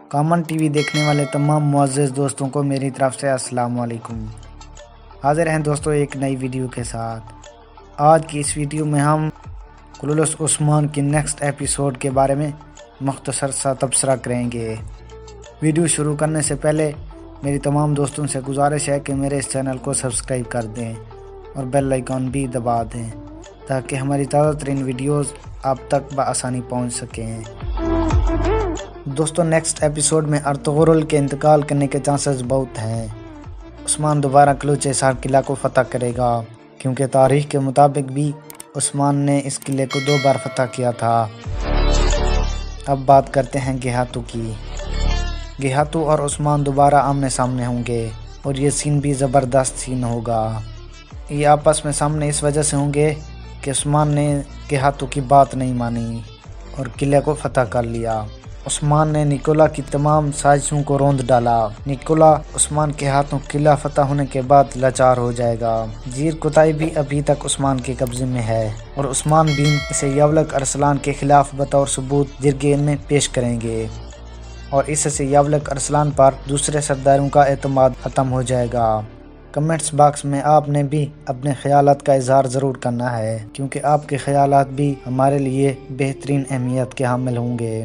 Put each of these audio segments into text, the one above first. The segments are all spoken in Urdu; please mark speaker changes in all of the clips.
Speaker 1: کامن ٹی وی دیکھنے والے تمام معزز دوستوں کو میری طرف سے السلام علیکم۔ حاضر ہیں دوستوں ایک نئی ویڈیو کے ساتھ۔ آج کی اس ویڈیو میں ہم کلولس عثمان کی نیکسٹ ایپیسوڈ کے بارے میں مختصر سا تبصرہ کریں گے۔ ویڈیو شروع کرنے سے پہلے میری تمام دوستوں سے گزارش ہے کہ میرے اس چینل کو سبسکرائب کر دیں اور بیل آئیکن بھی دبا دیں تاکہ ہماری تازہ ترین ویڈیوز آپ تک بآسانی پہنچ سکیں۔ دوستوں نیکسٹ ایپیسوڈ میں ارطغرل کے انتقال کرنے کے چانسز بہت ہیں۔ عثمان دوبارہ کلوچیسار قلعہ کو فتح کرے گا کیونکہ تاریخ کے مطابق بھی عثمان نے اس قلعے کو 2 بار فتح کیا تھا۔ اب بات کرتے ہیں گیہاتو کی۔ گیہاتو اور عثمان دوبارہ آمنے سامنے ہوں گے اور یہ سین بھی زبردست سین ہوگا۔ یہ آپس میں سامنے اس وجہ سے ہوں گے کہ عثمان نے گیہاتو کی بات نہیں مانی اور قلعے کو فتح کر لیا۔ عثمان نے نیکولا کی تمام سازشوں کو روند ڈالا۔ نیکولا عثمان کے ہاتھوں قلعہ فتح ہونے کے بعد لاچار ہو جائے گا۔ زیر کوتائی بھی ابھی تک عثمان کے قبضے میں ہے اور عثمان بین اسے یولق ارسلان کے خلاف بطور ثبوت جرگین میں پیش کریں گے اور اس سے یولق ارسلان پر دوسرے سرداروں کا اعتماد ختم ہو جائے گا۔ کمنٹس باکس میں آپ نے بھی اپنے خیالات کا اظہار ضرور کرنا ہے کیونکہ آپ کے خیالات بھی ہمارے لیے بہترین اہمیت کے حامل ہوں گے۔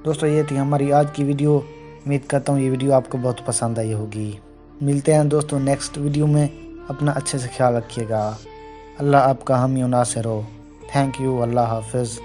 Speaker 1: دوستو یہ تھی ہماری آج کی ویڈیو۔ امید کرتا ہوں یہ ویڈیو آپ کو بہت پسند آئی ہوگی۔ ملتے ہیں دوستو نیکسٹ ویڈیو میں۔ اپنا اچھے سے خیال رکھیے گا۔ اللہ آپ کا حامی و ناصر ہو۔ Thank you. اللہ حافظ۔